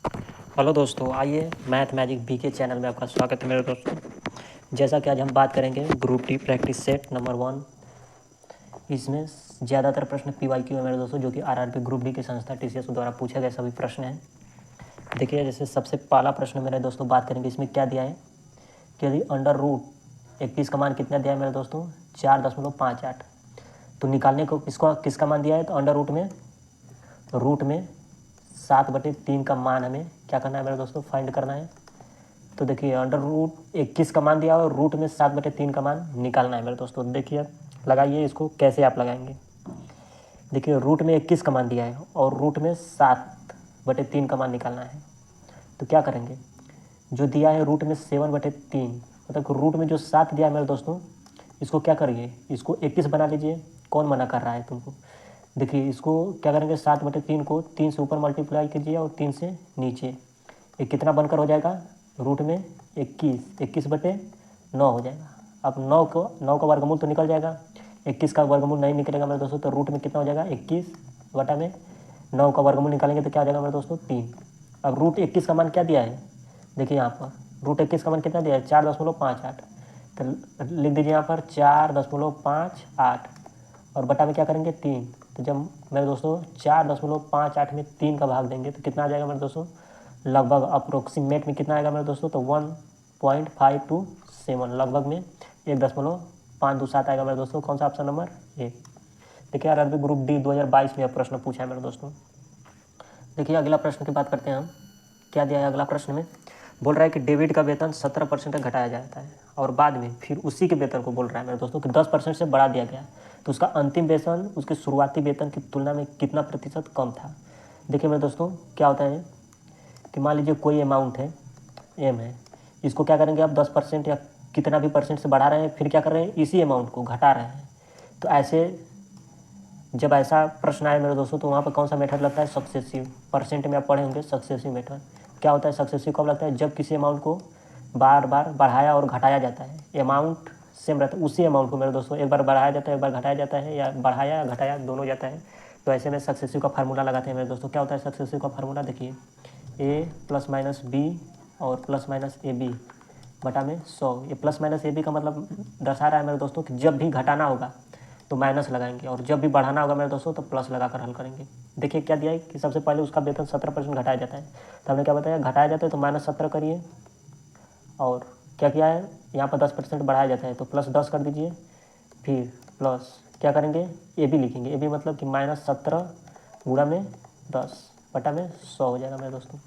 Hello दोस्तों, आइए math magic B के चैनल में आपका स्वागत है मेरे दोस्तों। जैसा कि आज हम बात करेंगे group D practice set number 1। इसमें ज़्यादातर प्रश्न PYQ है मेरे दोस्तों, जो कि RRB ग्रुप डी की संस्था TCS द्वारा पूछे गए सभी प्रश्न हैं। देखिए, जैसे सबसे पहला प्रश्न मेरे दोस्तों बात करेंगे, इसमें क्या दिया है कि यदि अंडर रूट 21 का मान कितना दिया है मेरे दोस्तों, 4.58। तो निकालने को किसका मान दिया है, तो अंडर रूट में 7/3 का मान हमें क्या करना है मेरे दोस्तों, फाइंड करना है। तो देखिए, अंडर रूट 21 का मान दिया और रूट में 7/3 का मान निकालना है मेरे दोस्तों। देखिए, लगाइए इसको, कैसे आप लगाएंगे। देखिए, रूट में 21 का मान दिया है और रूट में 7/3 का मान निकालना है। तो क्या करेंगे, जो दिया है रूट में 7/3, मतलब रूट में जो 7 दिया है मेरे दोस्तों, इसको क्या करिए, इसको 21 बना लीजिए। कौन मना कर रहा है तुमको। देखिए, इसको क्या करेंगे, 7/3 को 3 से ऊपर मल्टीप्लाई कीजिए और 3 से नीचे। ये कितना बनकर हो जाएगा, रूट में 21/9 हो जाएगा। अब 9 का वर्गमूल तो निकल जाएगा, 21 का वर्गमूल नहीं निकलेगा मेरे दोस्तों। तो रूट में कितना हो जाएगा, 21/9 का वर्गमूल निकालेंगे तो क्या हो जाएगा मेरे दोस्तों, 3। अब रूट 21 का मान क्या दिया है, देखिए यहाँ पर रूट 21 का मान कितना दिया है, 4.58। तो लिख दीजिए यहाँ पर 4.58 और बटा में क्या करेंगे, 3। तो जब मेरे दोस्तों 4.58 में 3 का भाग देंगे तो कितना आ जाएगा मेरे दोस्तों, लगभग अप्रोक्सीमेट में कितना आएगा मेरे दोस्तों, तो 1.527, लगभग में 1.527 आएगा मेरे दोस्तों। कौन सा ऑप्शन नंबर ए। देखिए, RRB ग्रुप डी 2022 में प्रश्न पूछा है मेरे दोस्तों। देखिए, अगला प्रश्न की बात करते हैं हम। क्या दिया है अगला प्रश्न में, बोल रहा है कि डेबिट का वेतन 17% घटाया जाता है और बाद में फिर उसी के वेतन को बोल रहा है मेरे दोस्तों कि 10% से बढ़ा दिया गया। तो उसका अंतिम वेतन उसके शुरुआती वेतन की तुलना में कितना प्रतिशत कम था। देखिए मेरे दोस्तों, क्या होता है कि मान लीजिए कोई अमाउंट है, एम है, इसको क्या करेंगे आप 10% या कितना भी परसेंट से बढ़ा रहे हैं, फिर क्या कर रहे हैं, इसी अमाउंट को घटा रहे हैं। तो ऐसे जब ऐसा प्रश्न आए मेरे दोस्तों, तो वहाँ पर कौन सा मेथड लगता है, सक्सेसिव। परसेंट में आप पढ़े होंगे सक्सेसिव मेथड। क्या होता है सक्सेसिव, कब लगता है, जब किसी अमाउंट को बार बार बढ़ाया और घटाया जाता है। अमाउंट सेम रहता है, उसी अमाउंट को मेरे दोस्तों एक बार बढ़ाया जाता है, एक बार घटाया जाता है, या बढ़ाया या घटाया दोनों जाता है। तो ऐसे में सक्सेसिव का फार्मूला लगाते हैं मेरे दोस्तों। क्या होता है सक्सेसिव का फार्मूला, देखिए A + - B और + - AB बटा में 100। ये + - AB का मतलब दर्शा रहा है मेरे दोस्तों कि जब भी घटाना होगा तो माइनस लगाएंगे और जब भी बढ़ाना होगा मेरे दोस्तों तो प्लस लगाकर हल करेंगे। देखिए क्या दिया है कि सबसे पहले उसका वेतन 17% घटाया जाता है। तो हमने क्या बताया, घटाया जाता है तो -17 करिए, और क्या किया है यहाँ पर 10% बढ़ाया जाता है तो +10 कर दीजिए। फिर प्लस क्या करेंगे, ए बी लिखेंगे। ए बी मतलब कि -17 गुणा में 10 बटा में 100 हो जाएगा मेरे दोस्तों।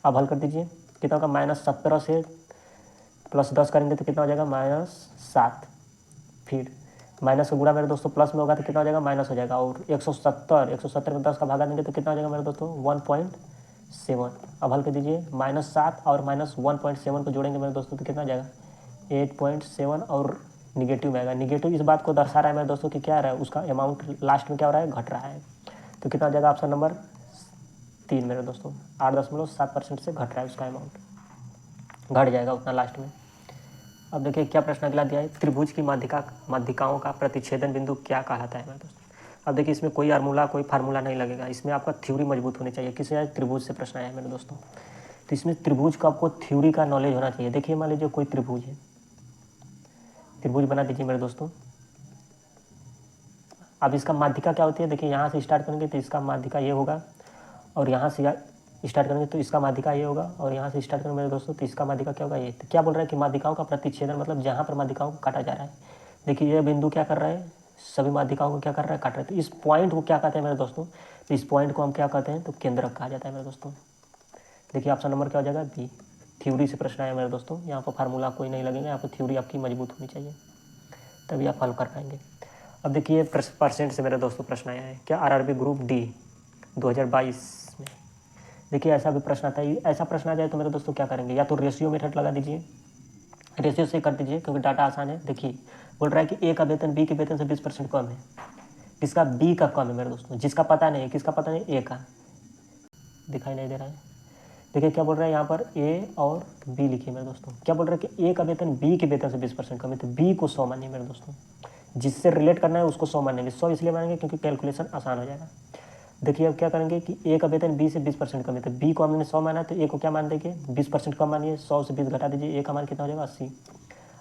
अब हल कर दीजिए, कितना होगा, -17 से +10 करेंगे तो कितना हो जाएगा, -7। फिर माइनस का गुणा मेरे दोस्तों प्लस में होगा तो कितना हो जाएगा, माइनस हो जाएगा। और 170 में 10 का भागा देंगे तो कितना हो जाएगा मेरे दोस्तों, 1.7। अब हल कर दीजिए, -7 और -1.7 को जोड़ेंगे मेरे दोस्तों तो कितना हो जाएगा, 8.7। और निगेटिव में आएगा। निगेटिव इस बात को दर्शा रहा है मेरे दोस्तों कि क्या रहा है, उसका अमाउंट लास्ट में क्या हो रहा है, घट रहा है। तो कितना हो जाएगा, ऑप्शन नंबर 3 मेरे दोस्तों, 8.7% से घट रहा है उसका अमाउंट, घट जाएगा उतना लास्ट में। अब देखिए क्या प्रश्न अगला दिया है, त्रिभुज की माध्यिकाओं का प्रतिच्छेदन बिंदु क्या कहलाता है मेरे दोस्तों। अब देखिए इसमें कोई फार्मूला नहीं लगेगा, इसमें आपका थ्योरी मजबूत होनी चाहिए। किसी त्रिभुज से प्रश्न आया है मेरे दोस्तों, तो इसमें त्रिभुज का आपको थ्योरी का नॉलेज होना चाहिए। देखिए मान लीजिए कोई त्रिभुज है, त्रिभुज बना दीजिए मेरे दोस्तों। अब इसका माध्यिका क्या होती है, देखिए यहाँ से स्टार्ट करेंगे तो इसका माध्यिका ये होगा, और यहाँ से स्टार्ट करेंगे तो इसका माध्यिका ये होगा, और यहाँ से स्टार्ट करेंगे मेरे दोस्तों तो इसका माध्यिका क्या होगा, ये। तो क्या बोल रहा है कि माध्यिकाओं का प्रतिच्छेदन मतलब जहाँ पर माध्यिकाओं को काटा जा रहा है। देखिए ये बिंदु क्या कर रहा है, सभी माध्यिकाओं को क्या कर रहा है, काट रहा है। तो इस पॉइंट को क्या कहते हैं मेरे दोस्तों, तो इस पॉइंट को हम क्या कहते हैं, तो केंद्रक कहा जाता है मेरे दोस्तों। देखिए ऑप्शन नंबर क्या हो जाएगा, बी। थ्योरी से प्रश्न आया मेरे दोस्तों, यहाँ पर फार्मूला कोई नहीं लगेगा, यहाँ पर थ्योरी आपकी मजबूत होनी चाहिए, तभी आप हल कर पाएंगे। अब देखिए परसेंट से मेरे दोस्तों प्रश्न आया है, क्या RRB ग्रुप डी 2022 में। देखिए ऐसा भी प्रश्न आता है, ऐसा प्रश्न आ जाए तो मेरे दोस्तों क्या करेंगे, या तो रेशियो मेथड लगा दीजिए, रेशियो से कर दीजिए क्योंकि डाटा आसान है। देखिए बोल रहा है कि ए का वेतन बी के वेतन से 20% कम है, किसका, बी का कम है मेरे दोस्तों, जिसका पता नहीं है, किसका पता नहीं, ए का, दिखाई नहीं दे रहा है। देखिए क्या बोल रहा है यहाँ पर, ए और बी लिखिए मेरे दोस्तों। क्या बोल रहा है कि ए का वेतन बी के वेतन से 20% कम है, तो बी को 100 मानिए मेरे दोस्तों, जिससे रिलेट करना है उसको 100 मानेंगे। 100 इसलिए मानेंगे क्योंकि कैलकुलेशन आसान हो जाएगा। देखिए अब क्या करेंगे कि ए का वेतन बी से 20% कम है, तो बी को हमने 100 माना तो ए को क्या मान देंगे 20% कम मानिए, 100 से 20 घटा दीजिए, ए का मान कितना हो जाएगा 80।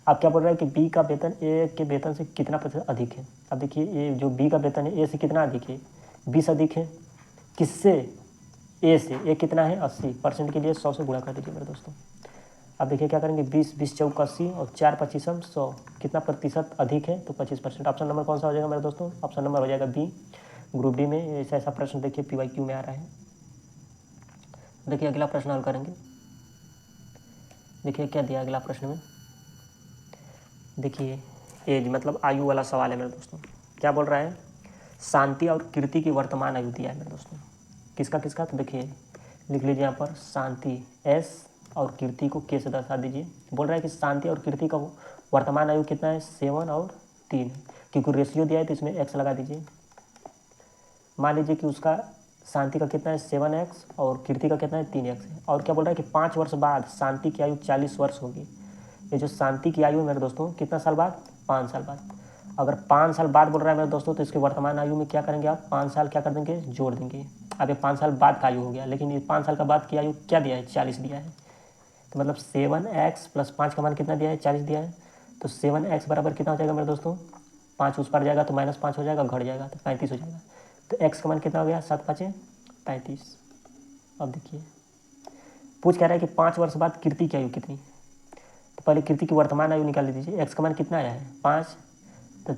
अब क्या बोल रहा है कि बी का वेतन ए के वेतन से कितना प्रतिशत अधिक है। अब देखिए ए जो बी का वेतन है ए से कितना अधिक है 20 अधिक है, किससे ए से, ए कितना है 80%, के लिए 100 से गुणा कर दीजिए मेरे दोस्तों। अब देखिए क्या करेंगे 20 चौक 80 और 4 पच्चीसम 100, कितना प्रतिशत अधिक है तो 25%। ऑप्शन नंबर कौन सा हो जाएगा मेरे दोस्तों, ऑप्शन नंबर हो जाएगा बी। ग्रुप डी में ऐसा प्रश्न देखिए PYQ में आ रहा है। देखिए अगला प्रश्न हल करेंगे। देखिए क्या दिया अगला प्रश्न में, देखिए एज मतलब आयु वाला सवाल है मेरे दोस्तों। क्या बोल रहा है, शांति और कीर्ति की वर्तमान आयु दिया है मेरे दोस्तों। किसका किसका, तो देखिए लिख लीजिए यहाँ पर शांति S और कीर्ति को K से दर्शा दीजिए। बोल रहा है कि शांति और कीर्ति का वर्तमान आयु कितना है 7 और 3 है, क्योंकि रेशियो दिया है तो इसमें x लगा दीजिए। मान लीजिए कि उसका शांति का कितना है 7x और कीर्ति का कितना है 3x है। और क्या बोल रहा है कि 5 वर्ष बाद शांति की आयु 40 वर्ष होगी। ये जो शांति की आयु है मेरे दोस्तों कितना साल बाद, 5 साल बाद। अगर 5 साल बाद बोल रहा है मेरे दोस्तों तो इसके वर्तमान आयु में क्या करेंगे आप 5 साल क्या कर देंगे जोड़ देंगे। अब ये 5 साल बाद का आयु हो गया, लेकिन ये 5 साल का बाद की आयु क्या दिया है 40 दिया है। तो मतलब 7x + 5 का मान कितना दिया है 40 दिया है। तो 7x बराबर कितना हो जाएगा मेरे दोस्तों, 5 उस पर जाएगा तो -5 हो जाएगा, घट जाएगा तो 35 हो जाएगा। तो x का मान कितना हो गया 7 × 5 = 35। अब देखिए पूछ कह रहा है कि 5 वर्ष बाद कीर्ति की आयु कितनी, तो पहले कीर्ति की वर्तमान आयु निकाल लीजिए। x का मान कितना आया है 5, तो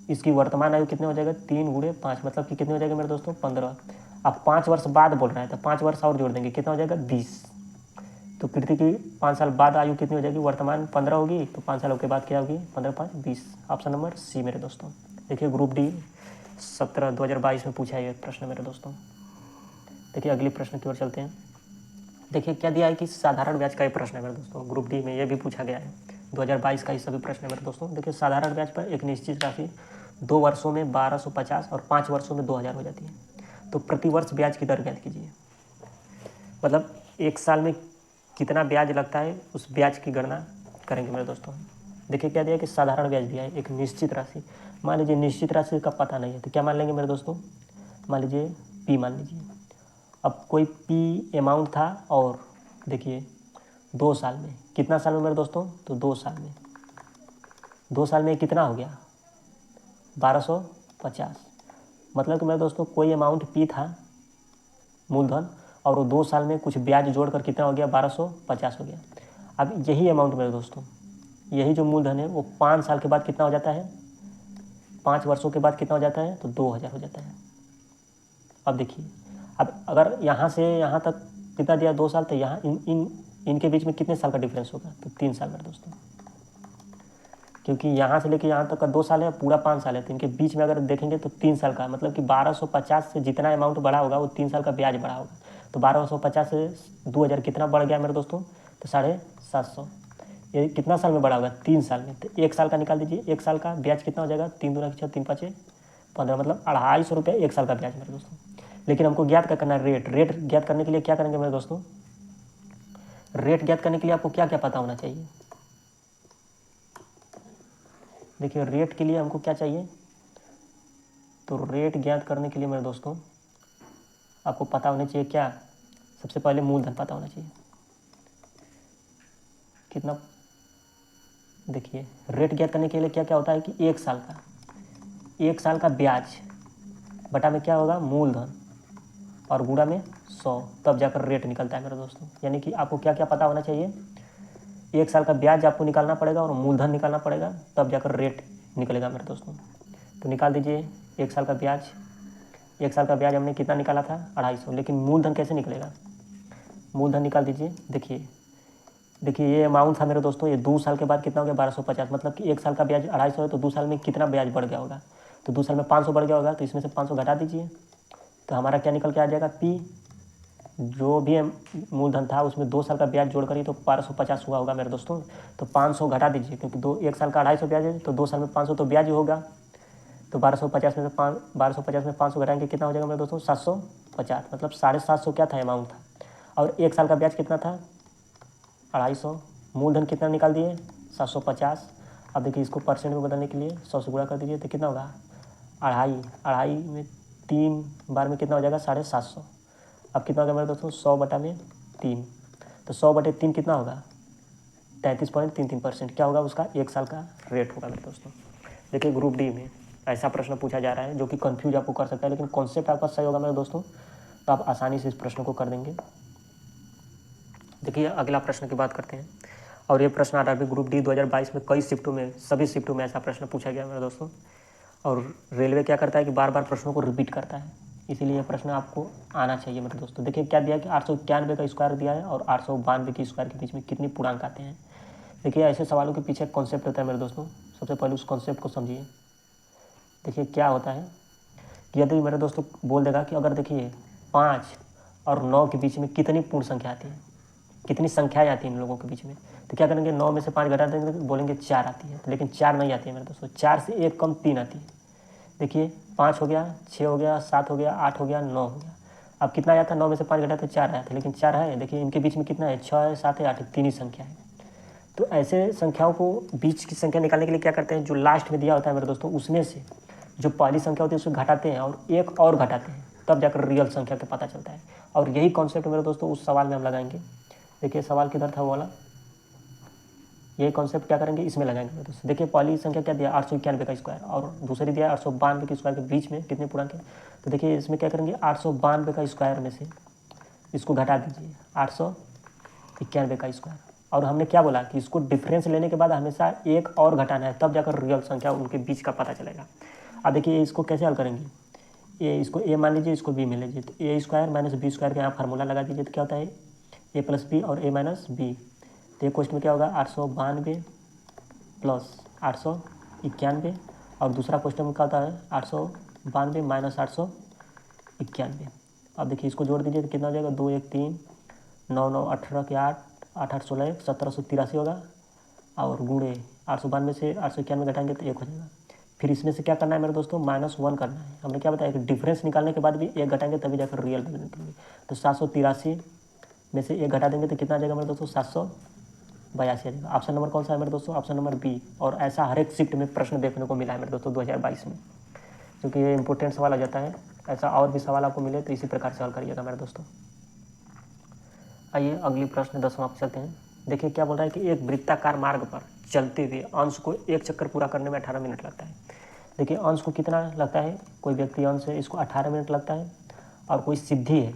इसकी वर्तमान आयु कितने हो जाएगा 3 × 5 मतलब कि कितने हो जाएगा मेरे दोस्तों 15। अब 5 वर्ष बाद बोल रहा है तो 5 वर्ष और जोड़ देंगे, कितना हो जाएगा 20। तो कीर्ति की 5 साल बाद आयु कितनी हो जाएगी, वर्तमान 15 होगी, तो 5 सालों के बाद क्या होगी 15 × 5 = 20। ऑप्शन नंबर सी मेरे दोस्तों। देखिए ग्रुप डी 17/2022 में पूछा है ये प्रश्न मेरे दोस्तों। देखिए अगले प्रश्न की ओर चलते हैं। देखिए क्या दिया है कि साधारण ब्याज का ये प्रश्न है मेरे दोस्तों, ग्रुप डी में ये भी पूछा गया है 2022 का ये सभी प्रश्न है मेरे दोस्तों। देखिए साधारण ब्याज पर एक निश्चित राशि 2 वर्षों में 1250 और 5 वर्षों में 2000 हो जाती है। तो प्रति वर्ष ब्याज की दर ज्ञात कीजिए। मतलब 1 साल में कितना ब्याज लगता है उस ब्याज की गणना करेंगे मेरे दोस्तों। देखिए क्या दिया है कि साधारण ब्याज दिया है एक निश्चित राशि। मान लीजिए निश्चित राशि का पता नहीं है तो क्या मान लेंगे मेरे दोस्तों, मान लीजिए P मान लीजिए। अब कोई P अमाउंट था और देखिए 2 साल में, कितना साल में मेरे दोस्तों, तो 2 साल में, 2 साल में कितना हो गया 1250। मतलब कि मेरे दोस्तों कोई अमाउंट P था मूलधन और वो 2 साल में कुछ ब्याज जोड़कर कितना हो गया 1250 हो गया। अब यही अमाउंट मेरे दोस्तों, यही जो मूलधन है वो 5 साल के बाद कितना हो जाता है, 5 वर्षों के बाद कितना हो जाता है तो 2000 हो जाता है। अब देखिए अब अगर यहाँ से यहाँ तक कितना दिया 2 साल, तो यहाँ इनके बीच में कितने साल का डिफरेंस होगा, तो 3 साल मेरे दोस्तों। क्योंकि यहाँ से लेके यहाँ तक का 2 साल है, पूरा 5 साल है, तो इनके बीच में अगर देखेंगे तो 3 साल का, मतलब कि 1250 से जितना अमाउंट बढ़ा होगा वो 3 साल का ब्याज बढ़ा होगा। तो 1250 से 2000 कितना बढ़ गया मेरे दोस्तों, तो 750। ये कितना साल में बढ़ा होगा 3 साल में। तो 1 साल का निकाल दीजिए, 1 साल का ब्याज कितना हो जाएगा 3 दूना 6 3 5 15, मतलब 250 रुपये 1 साल का ब्याज मेरे दोस्तों। लेकिन हमको ज्ञात क्या करना है रेट ज्ञात करने के लिए क्या करेंगे मेरे दोस्तों, रेट ज्ञात करने के लिए आपको क्या क्या पता होना चाहिए। देखिए रेट के लिए हमको क्या चाहिए, तो रेट ज्ञात करने के लिए मेरे दोस्तों आपको पता होना चाहिए क्या, सबसे पहले मूलधन पता होना चाहिए कितना। देखिए रेट ज्ञात करने के लिए क्या क्या होता है कि 1 साल का ब्याज बटा में क्या होगा मूलधन और गुणा में 100, तब जाकर रेट निकलता है मेरे दोस्तों। यानी कि आपको क्या क्या पता होना चाहिए, 1 साल का ब्याज आपको निकालना पड़ेगा और मूलधन निकालना पड़ेगा, तब जाकर रेट निकलेगा मेरे दोस्तों। तो निकाल दीजिए 1 साल का ब्याज। 1 साल का ब्याज हमने कितना निकाला था 250, लेकिन मूलधन कैसे निकलेगा, मूलधन निकाल दीजिए। देखिए ये अमाउंट था मेरे दोस्तों, ये 2 साल के बाद कितना हो गया 1250, मतलब कि 1 साल का ब्याज 250 है तो 2 साल में कितना ब्याज बढ़ गया होगा, तो 2 साल में 500 बढ़ गया होगा, तो इसमें से 500 घटा दीजिए। तो हमारा क्या निकल के आ जाएगा P, जो भी मूलधन था उसमें 2 साल का ब्याज जोड़ करिए तो 1250 हुआ होगा मेरे दोस्तों। तो 500 घटा दीजिए, क्योंकि 1 साल का 250 ब्याज है तो 2 साल में 500 तो ब्याज ही होगा। तो 1250 में 500 घटाएंगे कितना हो जाएगा मेरे दोस्तों 750, मतलब 750 क्या था अमाउंट था, और 1 साल का ब्याज कितना था 250, मूलधन कितना निकाल दिए 750। अब देखिए इसको परसेंट में बदलने के लिए 100 से गुणा कर दीजिए तो कितना होगा 2.5 में 3 बार में कितना हो जाएगा 750। अब कितना होगा मेरे दोस्तों 100/3, तो 100/3 कितना होगा 33.33%। क्या होगा उसका 1 साल का रेट होगा मेरे दोस्तों। देखिए ग्रुप डी में ऐसा प्रश्न पूछा जा रहा है जो कि कंफ्यूज आपको कर सकता है, लेकिन कॉन्सेप्ट आपका सही होगा मेरे दोस्तों तो आप आसानी से इस प्रश्न को कर देंगे। देखिए अगला प्रश्न की बात करते हैं, और ये प्रश्न आ रहा है ग्रुप डी 2022 में कई शिफ्टों में, सभी शिफ्टों में ऐसा प्रश्न पूछा गया मेरे दोस्तों। और रेलवे क्या करता है कि बार बार प्रश्नों को रिपीट करता है, इसीलिए ये प्रश्न आपको आना चाहिए मेरे दोस्तों। देखिए क्या दिया है कि 891 का स्क्वायर दिया है और 892 के स्क्वायर के बीच में कितनी पूर्णांक आते हैं। देखिए ऐसे सवालों के पीछे कॉन्सेप्ट होता है मेरे दोस्तों, सबसे पहले उस कॉन्सेप्ट को समझिए। देखिए क्या होता है कि यदि मेरे दोस्तों बोल देगा कि अगर देखिए 5 और 9 के बीच में कितनी पूर्ण संख्या आती है, कितनी संख्याएँ आती हैं इन लोगों के बीच में, तो क्या करेंगे 9 में से 5 घटा देंगे तो बोलेंगे 4 आती है, लेकिन 4 नहीं आती है मेरे दोस्तों, 4 से 1 कम 3 आती है। देखिए 5 हो गया, 6 हो गया, 7 हो गया, 8 हो गया, 9 हो गया। अब कितना आया था 9 में से 5 घटा तो 4 आया था, लेकिन 4 है। देखिए इनके बीच में कितना है 6 है, 7 है, 8 है, 3 ही संख्या है। तो ऐसे संख्याओं को बीच की संख्या निकालने के लिए क्या करते हैं, जो लास्ट में दिया होता है मेरे दोस्तों उसमें से जो पहली संख्या होती है उसको घटाते हैं और एक और घटाते हैं, तब जाकर रियल संख्या का पता चलता है। और यही कॉन्सेप्ट मेरे दोस्तों उस सवाल में हम लगाएंगे। देखिए सवाल किधर था वो वाला, यही कॉन्सेप्ट क्या करेंगे इसमें लगाएंगे मेरे दोस्तों। देखिए पहली संख्या क्या दिया 891 का स्क्वायर, और दूसरी दिया 892 के स्क्वायर के बीच में कितने पूर्णांक है। तो देखिए इसमें क्या करेंगे 892 का स्क्वायर में से इसको घटा दीजिए 891 का स्क्वायर, और हमने क्या बोला कि इसको डिफरेंस लेने के बाद हमेशा एक और घटाना है, तब जाकर रियल संख्या उनके बीच का पता चलेगा। अब देखिए इसको कैसे हल करेंगे, इसको ए मान लीजिए, इसको बी मान लीजिए, तो ए स्क्वायर माइनस बी स्क्वायर का यहाँ फार्मूला लगा दीजिए, तो क्या होता है ए प्लस बी और ए माइनस बी। तो एक क्वेश्चन में क्या होगा 892 प्लस 891, और दूसरा क्वेश्चन में क्या होता है 892 माइनस 891। अब देखिए इसको जोड़ दीजिए तो कितना हो जाएगा 2 1 3 9 9 18 के 8 8 8 16 1783 होगा, और गुणे 892 से 891 घटाएंगे तो 1 हो जाएगा। फिर इसमें से क्या करना है मेरे दोस्तों -1 करना है। हमने क्या बताया कि डिफरेंस निकालने के बाद भी 1 घटाएंगे तभी जाकर रियल वैल्यू निकलेंगे। तो 783 में से 1 घटा देंगे तो कितना आ जाएगा मेरे दोस्तों 782 आ जाएगा। ऑप्शन नंबर कौन सा है मेरे दोस्तों, ऑप्शन नंबर बी। और ऐसा हर एक शिफ्ट में प्रश्न देखने को मिला है मेरे दोस्तों 2022 में, क्योंकि ये इंपॉर्टेंट सवाल आ जाता है। ऐसा और भी सवाल आपको मिले तो इसी प्रकार से हल करिएगा मेरे दोस्तों। आइए अगली प्रश्न 10वां पे चलते हैं। देखिए क्या बोल रहा है कि एक वृत्ताकार मार्ग पर चलते हुए अंश को एक चक्कर पूरा करने में 18 मिनट लगता है। देखिए अंश को कितना लगता है, कोई व्यक्ति अंश है इसको 18 मिनट लगता है, और कोई सिद्धि है,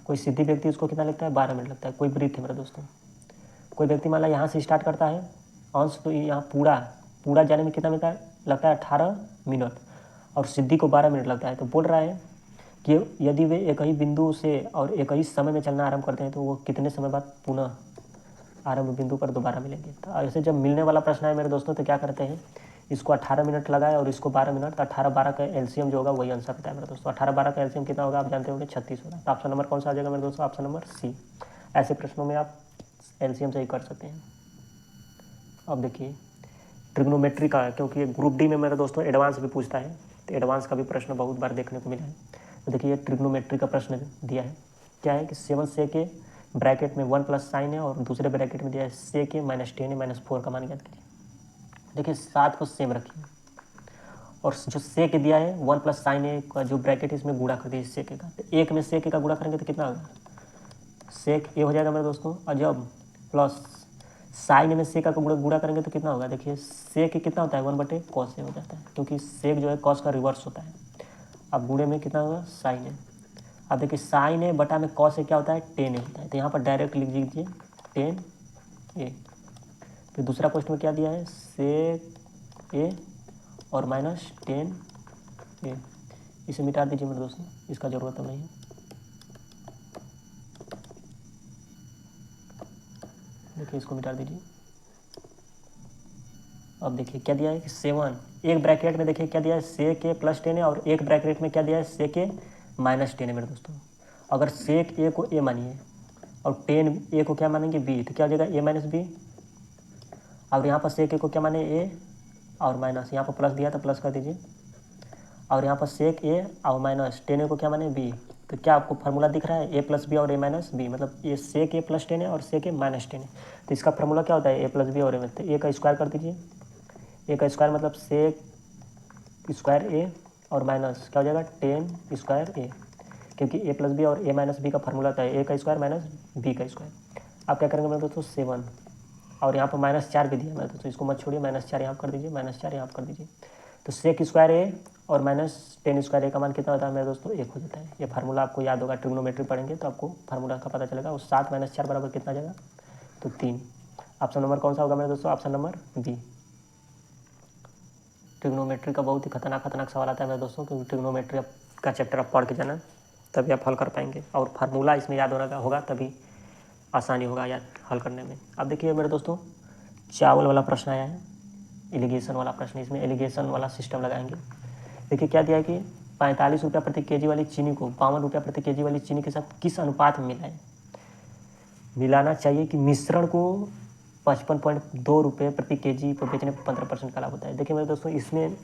कोई सिद्धि व्यक्ति उसको कितना लगता है 12 मिनट लगता है। कोई वृत्त है मेरे दोस्तों, कोई व्यक्ति मान ला यहाँ से स्टार्ट करता है अंश, तो यहाँ पूरा जाने में कितना मिनट लगता है 18 मिनट, और सिद्धि को 12 मिनट लगता है। तो बोल रहा है कि यदि वे एक ही बिंदु से और एक ही समय में चलना आरंभ करते हैं तो वो कितने समय बाद पुनः आरंभ बिंदु पर दोबारा मिलेंगे। तो ऐसे जब मिलने वाला प्रश्न है मेरे दोस्तों तो क्या करते हैं, इसको 18 मिनट लगाए और इसको 12 मिनट, तो 18-12 का एलसीएम जो होगा वही आंसर होता है मेरे दोस्तों। 18-12 का एलसीएम कितना होगा आप जानते होंगे 36 होगा। तो ऑप्शन नंबर कौन सा आ जाएगा मेरे दोस्तों, ऑप्शन नंबर सी। ऐसे प्रश्नों में आप एलसीएम से ही कर सकते हैं। अब देखिए ट्रिग्नोमेट्री का, क्योंकि ग्रुप डी में मेरे दोस्तों एडवांस भी पूछता है, तो एडवांस का भी प्रश्न बहुत बार देखने को मिला है। तो देखिए ये ट्रिग्नोमेट्री का प्रश्न दिया है, क्या है कि 7 से के ब्रैकेट में 1 प्लस साइन है, और दूसरे ब्रैकेट में दिया है से के -10 है -4 का मान ज्ञात कीजिए। देखिए 7 को सेम रखिए, और जो से के दिया है 1 प्लस साइन ए का जो ब्रैकेट है इसमें गुणा कर दीजिए से के का। तो 1 में से के का गुणा करेंगे तो कितना होगा सेक ए हो जाएगा मेरे दोस्तों, और जब प्लस साइन में से का गुणा करेंगे तो कितना होगा, देखिए सेक कितना होता है 1/cos ए हो जाता है, क्योंकि सेक जो है कॉस का रिवर्स होता है। अब गुणे में कितना होगा साइन ए। अब देखिए साइन ए बटा में कॉस ए क्या होता है 10 ए होता है, तो यहाँ पर डायरेक्ट लिख दीजिए 10 ए। फिर दूसरा क्वेश्चन में क्या दिया है सेक ए और -10 ए, इसे मिटा दीजिए मेरे दोस्तों, इसका ज़रूरत नहीं है। देखिए इसको मिटा दीजिए। अब देखिए क्या दिया है कि 7, एक ब्रैकेट में देखिए क्या दिया है सेक ए +10 है, और एक ब्रैकेट में क्या दिया है सेक ए -10 है मेरे दोस्तों। अगर सेक ए को ए मानिए और 10 ए को क्या मानेंगे बी, तो क्या हो जाएगा a - b। और यहाँ पर सेक ए को क्या माने ए और माइनस, यहाँ पर प्लस दिया तो प्लस कर दीजिए, और यहाँ पर सेक ए और -10 ए को क्या माने बी। तो क्या आपको फार्मूला दिख रहा है a + b और a - b, मतलब ये सेक ए +10 है और सेक ए -10 है। तो इसका फार्मूला क्या होता है a + b और a का स्क्वायर कर दीजिए। a का स्क्वायर मतलब सेक स्क्वायर ए और माइनस क्या हो जाएगा 10 स्क्वायर ए, क्योंकि ए प्लस बी और ए माइनस बी का फार्मूला होता है ए का स्क्वायर माइनस बी का स्क्वायर। आप क्या करेंगे मेरे दोस्तों 7, और यहाँ पर -4 भी दिया मेरे दोस्तों, इसको मत छोड़िए, -4 यहाँ कर दीजिए, -4 यहाँ कर दीजिए। तो सेक स्क्वायर ए और -10 स्क्वायर ए का मान कितना होता है मेरे दोस्तों 1 हो जाता है। ये फार्मूला आपको याद होगा, ट्रिग्नोमेट्री पढ़ेंगे तो आपको फार्मूला का पता चलेगा। और 7 - 4 बराबर कितना आ जाएगा, तो 3। ऑप्शन नंबर कौन सा होगा मेरे दोस्तों, ऑप्शन नंबर बी। ट्रिग्नोमेट्री का बहुत ही खतरनाक सवाल आता है मेरे दोस्तों, क्योंकि ट्रिग्नोमेट्री का चैप्टर आप पढ़ के जाना, तभी आप हल कर पाएंगे, और फार्मूला इसमें याद होना होगा, तभी आसानी होगा याद हल करने में। अब देखिए मेरे दोस्तों, चावल वाला प्रश्न आया है, इरिगेशन वाला प्रश्न, इसमें इरिगेशन वाला सिस्टम लगाएंगे। देखिए क्या दिया है कि 45 रुपया प्रति केजी वाली चीनी को 52 रुपया प्रति केजी वाली चीनी के साथ किस अनुपात में मिलाएं। मिलाना चाहिए कि मिश्रण को 55.2 रुपये प्रति केजी पर बेचने पर 15% का लाभ होता है। देखिए मेरे दोस्तों, इसमें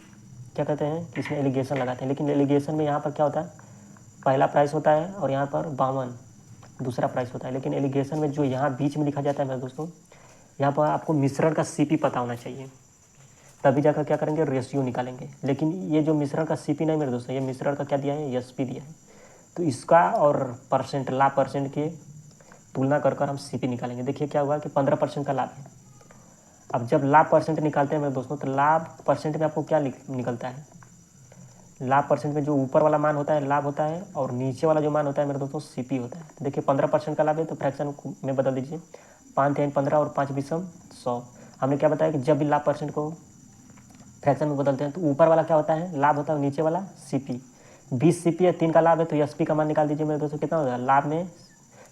क्या कहते हैं, इसमें एलिगेशन लगाते हैं, लेकिन एलिगेशन में यहाँ पर क्या होता है, पहला प्राइस होता है और यहाँ पर 52 दूसरा प्राइस होता है। लेकिन एलिगेशन में जो यहाँ बीच में लिखा जाता है मेरे दोस्तों, यहाँ पर आपको मिश्रण का सीपी पता होना चाहिए, तभी जाकर क्या करेंगे, रेशियो निकालेंगे। लेकिन ये जो मिश्रण का सीपी नहीं मेरे दोस्तों, ये मिश्रण का क्या दिया है, एसपी दिया है। तो इसका और परसेंट, लाभ परसेंट के तुलना कर हम सीपी निकालेंगे। देखिए क्या हुआ कि 15% का लाभ है। अब जब लाभ परसेंट निकालते हैं मेरे दोस्तों, तो लाभ परसेंट में आपको क्या निकलता है, लाभ परसेंट में जो ऊपर वाला मान होता है लाभ होता है, और नीचे वाला जो मान होता है मेरे दोस्तों सीपी होता है। तो देखिए 15% का लाभ है, तो फ्रैक्शन में बदल दीजिए, 5 3 15 और 5 बीसम 100। हमने क्या बताया कि जब भी लाभ परसेंट को फ्रैक्शन में बदलते हैं तो ऊपर वाला क्या होता है, लाभ होता है, नीचे वाला सीपी। 20 सीपी है, 3 का लाभ है, तो एसपी का मान निकाल दीजिए मेरे दोस्तों, कितना हो जाएगा,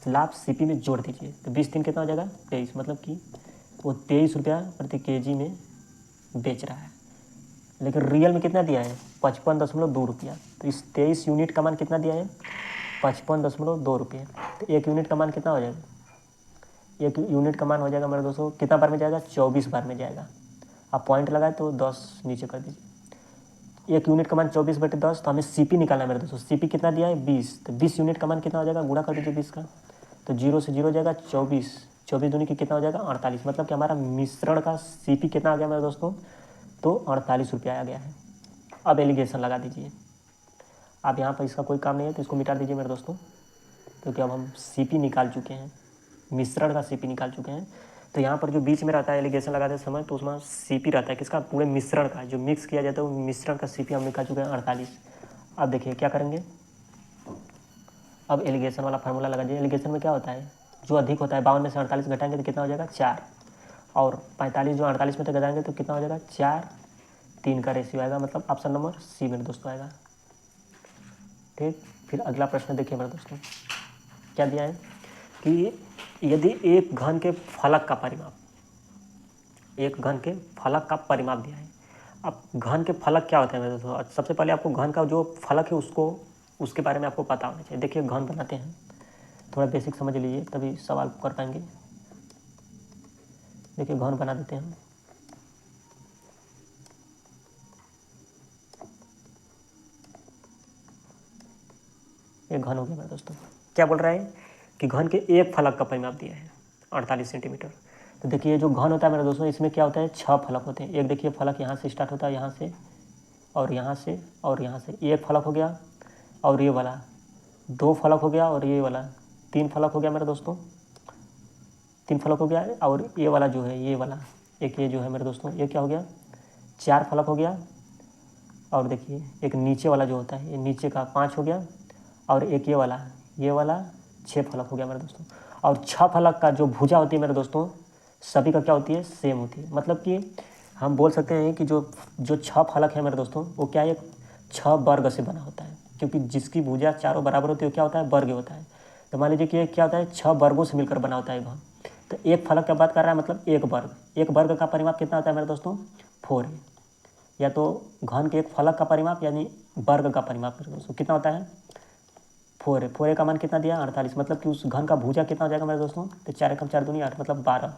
लाभ सीपी में जोड़ दीजिए, तो 20 3 कितना हो जाएगा 23, मतलब कि वो 23 रुपया प्रति केजी में बेच रहा है। लेकिन रियल में कितना दिया है, 55.2 रुपया। तो इस 23 यूनिट का मान कितना दिया है, 55.2 रुपये। तो 1 यूनिट का मान कितना हो जाएगा, 1 यूनिट का मान हो जाएगा मेरे दोस्तों कितना बार में जाएगा, 24 बार में जाएगा। आप पॉइंट लगाए तो 10 नीचे कर दीजिए। 1 यूनिट का मान 24/10, तो हमें सीपी निकालना है मेरे दोस्तों। सीपी कितना दिया है 20, तो 20 यूनिट का मान कितना हो जाएगा, गुणा कर दीजिए 20 का, तो 0 से 0 हो जाएगा 24, 24 दूनी की कितना हो जाएगा 48। मतलब कि हमारा मिश्रण का सीपी कितना आ गया मेरे दोस्तों, तो 48 रुपया आ गया है। अब एलिगेशन लगा दीजिए। अब यहाँ पर इसका कोई काम नहीं है, तो इसको मिटा दीजिए मेरे दोस्तों, क्योंकि अब हम सीपी निकाल चुके हैं, मिश्रण का सीपी निकाल चुके हैं। तो यहाँ पर जो बीच में रहता है एलिगेशन लगाते समय, तो उसमें सीपी रहता है किसका, पूरे मिश्रण का, जो मिक्स किया जाता है वो मिश्रण का सीपी हम निकाल चुके हैं 48। अब देखिए क्या करेंगे, अब एलिगेशन वाला फार्मूला लगा दीजिए। एलिगेशन में क्या होता है, जो अधिक होता है, 52 में से 48 घटाएंगे तो कितना हो जाएगा 4, और 45 जो 48 में से घटाएंगे तो कितना हो जाएगा 4 3 का रेशियो आएगा, मतलब ऑप्शन नंबर सी मेरे दोस्तों आएगा। ठीक, फिर अगला प्रश्न देखिए मेरे दोस्तों, क्या दिया है कि यदि एक घन के फलक का परिमाप, एक घन के फलक का परिमाप दिया है। अब घन के फलक क्या होता है मेरे दोस्तों, सबसे पहले आपको घन का जो फलक है उसके बारे में आपको पता होना चाहिए। देखिए घन बनाते हैं, थोड़ा बेसिक समझ लीजिए तभी सवाल कर पाएंगे। देखिए घन बना देते हैं हम, ये घन हो गया मेरे दोस्तों। क्या बोल रहा है कि घन के एक फलक का परिमाप दिया है 48 सेंटीमीटर। तो देखिए जो घन होता है मेरे दोस्तों, इसमें क्या होता है 6 फलक होते हैं। एक देखिए फलक यहाँ से स्टार्ट होता है, यहाँ से और यहाँ से और यहाँ से, एक फलक हो गया, और ये वाला 2 फलक हो गया, और ये वाला 3 फलक हो गया मेरे दोस्तों, 3 फलक हो गया, और ये वाला जो है, ये वाला एक, ये जो है मेरे दोस्तों, ये क्या हो गया 4 फलक हो गया। और देखिए एक नीचे वाला जो होता है, ये नीचे का 5 हो गया, और एक ये वाला 6 फलक हो गया मेरे दोस्तों। और 6 फलक का जो भुजा होती है मेरे दोस्तों, सभी का क्या होती है, सेम होती है। मतलब कि हम बोल सकते हैं कि जो 6 फलक है मेरे दोस्तों, वो क्या है, 6 वर्ग से बना होता है, क्योंकि जिसकी भुजा चारों बराबर होती है वो क्या होता है, वर्ग होता है। तो मान लीजिए कि क्या होता है, 6 वर्गों से मिलकर बना होता है घन। तो एक फलक की बात कर रहा है, मतलब एक वर्ग का परिमाप कितना होता है मेरे दोस्तों 4 है। या तो घन के एक फलक का परिमाप यानी वर्ग का परिमाप मेरे दोस्तों कितना होता है 4 है। 4 का मान कितना दिया 48, मतलब कि उस घन का भुजा कितना हो जाएगा मेरे दोस्तों, तो 4 एकम 4 दूनी 8, मतलब 12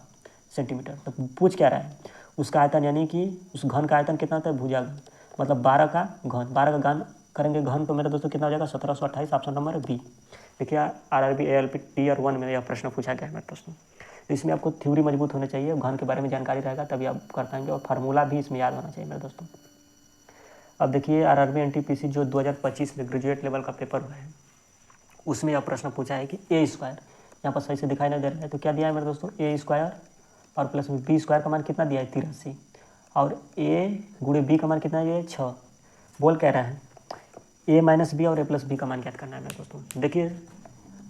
सेंटीमीटर। तो पूछ क्या रहा है, उसका आयतन, यानी कि उस घन का आयतन कितना होता है भुजा घन, मतलब 12 का घन, 12 का घन करेंगे घन तो मेरे दोस्तों कितना हो जाएगा 1728, ऑप्शन नंबर बी। देखिए RRB ALP Tier 1 में यह प्रश्न पूछा गया है मेरे दोस्तों। तो इसमें आपको थ्योरी मजबूत होनी चाहिए, घन के बारे में जानकारी रहेगा तभी आप कर पाएंगे, और फार्मूला भी इसमें याद होना चाहिए मेरे दोस्तों। अब देखिए आरआरबी एनटीपीसी जो 2025 में ग्रेजुएट लेवल का पेपर हुआ है उसमें यह प्रश्न पूछा है कि ए स्क्वायर, यहाँ पर सही से दिखाई नहीं दे रहा है तो क्या दिया है मेरे दोस्तों, ए स्क्वायर और प्लस में बी स्क्वायर का मान कितना दिया है 83 और ए गुणे बी का मान कितना है 6। बोल कह रहा है ए माइनस बी और ए प्लस बी का मान ज्ञात करना है मेरे दोस्तों। देखिए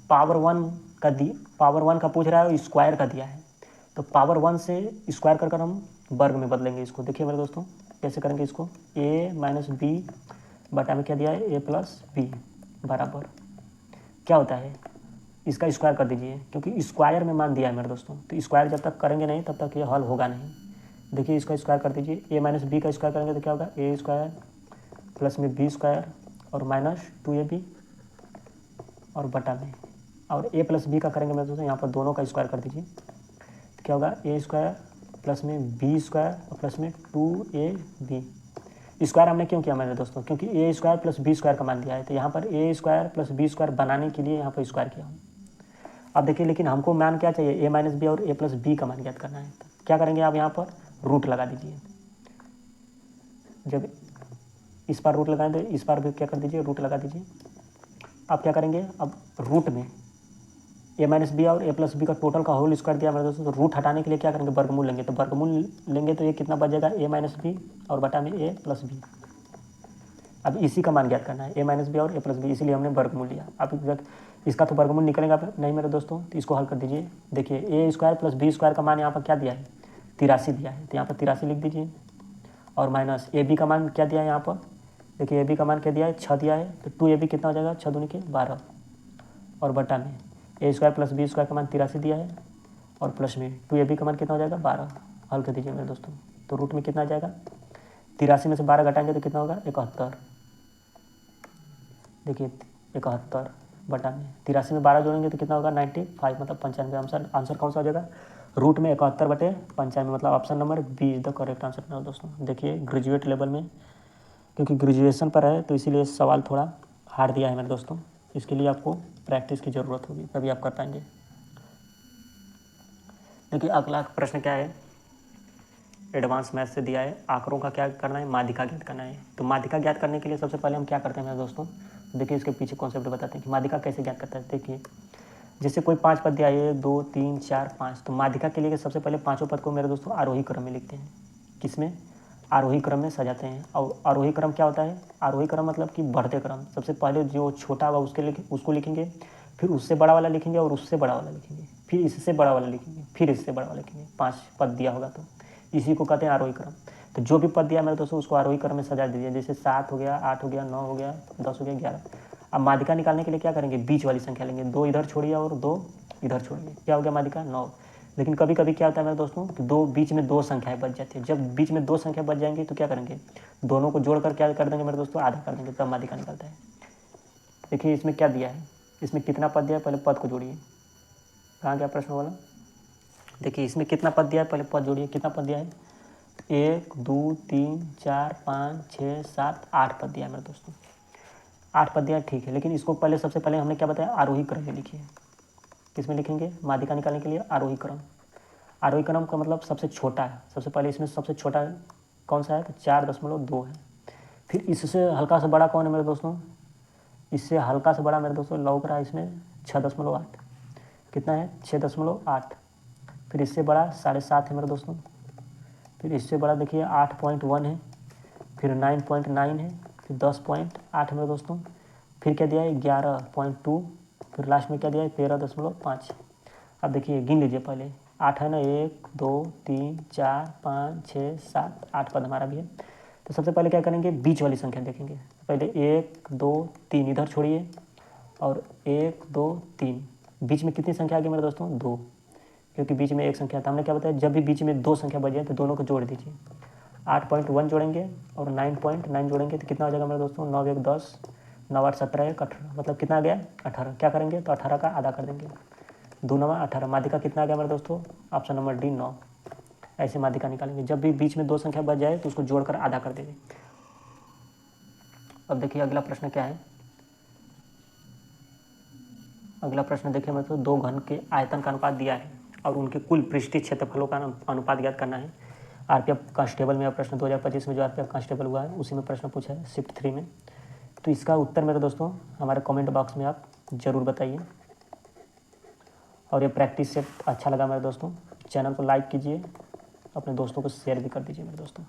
पावर वन का पूछ रहा है और स्क्वायर का दिया है तो पावर 1 से स्क्वायर कर कर हम वर्ग में बदलेंगे इसको। देखिए मेरे दोस्तों कैसे करेंगे इसको, ए माइनस बी बटा में क्या दिया है ए प्लस बी बराबर क्या होता है, इसका स्क्वायर कर दीजिए क्योंकि स्क्वायर में मान दिया है मेरे दोस्तों तो स्क्वायर जब तक करेंगे नहीं तब तक ये हल होगा नहीं। देखिए इसका स्क्वायर कर दीजिए, ए माइनस बी का स्क्वायर करेंगे तो क्या होगा ए स्क्वायर प्लस में बी स्क्वायर और माइनस 2ab और बटा में, और ए प्लस बी का करेंगे मेरे दोस्तों यहाँ पर दोनों का स्क्वायर कर दीजिए तो क्या होगा ए स्क्वायर प्लस में बी स्क्वायर और प्लस में 2ab। स्क्वायर हमने क्यों किया मेरे दोस्तों, क्योंकि ए स्क्वायर प्लस बी स्क्वायर का मान दिया है तो यहाँ पर ए स्क्वायर प्लस बी स्क्वायर बनाने के लिए यहाँ पर स्क्वायर किया हूँ। अब देखिए लेकिन हमको मान क्या चाहिए, ए माइनस बी और ए प्लस बी का मान ज्ञात करना है तो क्या करेंगे आप यहाँ पर रूट लगा दीजिए। जब इस पार रूट लगाएं तो इस पार भी क्या कर दीजिए रूट लगा दीजिए। अब क्या करेंगे, अब रूट में ए माइनस बी और ए प्लस बी का टोटल का होल स्क्वायर दिया मेरे दोस्तों तो रूट हटाने के लिए क्या करेंगे वर्गमूल लेंगे तो वर्गमूल लेंगे तो ये कितना बच जाएगा ए माइनस बी और बटा में ए प्लस बी। अब इसी का मान ज्ञात करना है ए माइनस बी और ए प्लस बी, इसीलिए हमने वर्गमूल लिया। अब इसका तो वर्गमूल निकलेगा नहीं मेरे दोस्तों तो इसको हल कर दीजिए। देखिए ए स्क्वायर प्लस बी स्क्वायर का मान यहाँ पर क्या दिया है 83 दिया है तो यहाँ पर 83 लिख दीजिए और माइनस ए बी का मान क्या दिया है यहाँ पर, देखिए ए बी का मान क्या दिया है 6 दिया है तो 2ab कितना हो जाएगा 6 दूनी के 12 और बटा में ए स्क्वायर प्लस बी स्क्वायर का मान 83 दिया है और प्लस में 2ab का मान कितना हो जाएगा 12। हल कर दीजिए मेरे दोस्तों तो रूट में कितना आ जाएगा 83 में से 12 घटाएंगे तो कितना होगा 71। देखिए 71 बटा में 83 में 12 जोड़ेंगे तो कितना होगा 95 मतलब 95। आंसर कौन सा हो जाएगा रूट में 71 बटे 95 मतलब option number B is the correct answer मेरे दोस्तों। देखिए ग्रेजुएट लेवल में क्योंकि ग्रेजुएशन पर है तो इसीलिए सवाल थोड़ा हार्ड दिया है मेरे दोस्तों, इसके लिए आपको प्रैक्टिस की ज़रूरत होगी तभी आप कर पाएंगे। देखिए अगला प्रश्न क्या है, एडवांस मैथ से दिया है आंकड़ों का क्या करना है माध्यिका ज्ञात करना है। तो माध्यिका ज्ञात करने के लिए सबसे पहले हम क्या करते हैं मेरे दोस्तों, देखिए इसके पीछे कॉन्सेप्ट बताते हैं कि माध्यिका कैसे ज्ञात करता है। देखिए जैसे कोई 5 पद दिया है 2 3 4 5 तो माध्यिका के लिए सबसे पहले पाँचों पद को मेरे दोस्तों आरोही क्रम में लिखते हैं। किसमें, आरोही क्रम में सजाते हैं। और आरोही क्रम क्या होता है, आरोही क्रम मतलब कि बढ़ते क्रम। सबसे पहले जो छोटा हुआ उसको लिखेंगे, फिर उससे बड़ा वाला लिखेंगे और उससे बड़ा वाला लिखेंगे, फिर इससे बड़ा वाला लिखेंगे, फिर इससे बड़ा वाला लिखेंगे। 5 पद दिया होगा तो इसी को कहते हैं आरोही क्रम। तो जो भी पद दिया मेरे दोस्तों उसको आरोही क्रम में सजा दीजिए। जैसे 7 हो गया, 8 हो गया, 9 हो गया, 10 हो गया, 11। अब माध्यिका निकालने के लिए क्या करेंगे, बीच वाली संख्या लेंगे। 2 इधर छोड़िए और 2 इधर छोड़िए, क्या हो गया माध्यिका 9। लेकिन कभी कभी क्या होता है मेरे दोस्तों कि बीच में 2 संख्याएं बच जाती है। जब बीच में 2 संख्या बच जाएंगी तो क्या करेंगे, दोनों को जोड़कर क्या कर देंगे मेरे दोस्तों, आधा कर देंगे, तब माध्यिका निकलता है। देखिए इसमें क्या दिया है, इसमें कितना पद दिया है, पहले पद को जोड़िए। कहाँ गया प्रश्न वाला, देखिए इसमें कितना पद दिया है, पहले पद जोड़िए। कितना पद दिया है, 1 2 3 4 5 6 7 8 पद दिया है मेरे दोस्तों। 8 पद दिया है, ठीक है। लेकिन इसको पहले सबसे पहले हमने क्या बताया, आरोही क्रम में लिखिए। किसमें लिखेंगे, माध्यिका निकालने के लिए आरोही क्रम। आरोही क्रम का मतलब सबसे छोटा है। सबसे पहले इसमें सबसे छोटा कौन सा है, तो 4.2 है। फिर इससे हल्का सा बड़ा कौन है मेरे दोस्तों, इससे हल्का सा बड़ा मेरे दोस्तों लौक रहा है इसमें 6.8। कितना है 6.8। फिर इससे बड़ा 7.5 है मेरे दोस्तों। फिर इससे बड़ा देखिए 8.1 है। फिर 9.9 है। फिर 10.8 मेरे दोस्तों। फिर क्या दिया है 11.2। फिर लास्ट में क्या दिया है 13.5। अब देखिए गिन लीजिए पहले, 8 है ना, 1 2 3 4 5 6 7 8 पद हमारा भी है। तो सबसे पहले क्या करेंगे, बीच वाली संख्या देखेंगे। पहले 1 2 3 इधर छोड़िए और 1 2 3, बीच में कितनी संख्या आ गई मेरे दोस्तों, 2, क्योंकि बीच में एक संख्या था। हमने क्या बताया, जब भी बीच में 2 संख्या बच जाए तो दोनों को जोड़ दीजिए। 8.1 जोड़ेंगे और 9.9 जोड़ेंगे तो कितना हो जाएगा मेरे दोस्तों, 9 1 10, 9 8 17 1 18, मतलब कितना आ गया 18। क्या करेंगे तो 18 का आधा कर देंगे, 2 9 18। माध्यिका कितना आ गया मेरे दोस्तों, ऑप्शन नंबर डी 9। ऐसे माध्यिका निकालेंगे, जब भी बीच में 2 संख्या बच जाए तो उसको जोड़कर आधा कर देंगे। अब देखिए अगला प्रश्न क्या है, अगला प्रश्न देखिए मतलब 2 घन के आयतन का अनुपात दिया है और उनके कुल पृष्ठीय क्षेत्रफलों का अनुपात ज्ञात करना है। आरपीएफ कांस्टेबल में प्रश्न 2025 में जो आरपीएफ कांस्टेबल हुआ है उसी में प्रश्न पूछा है शिफ्ट 3 में। तो इसका उत्तर मेरे दोस्तों हमारे कमेंट बॉक्स में आप ज़रूर बताइए। और ये प्रैक्टिस सेट अच्छा लगा मेरे दोस्तों, चैनल को लाइक कीजिए, अपने दोस्तों को शेयर भी कर दीजिए मेरे दोस्तों।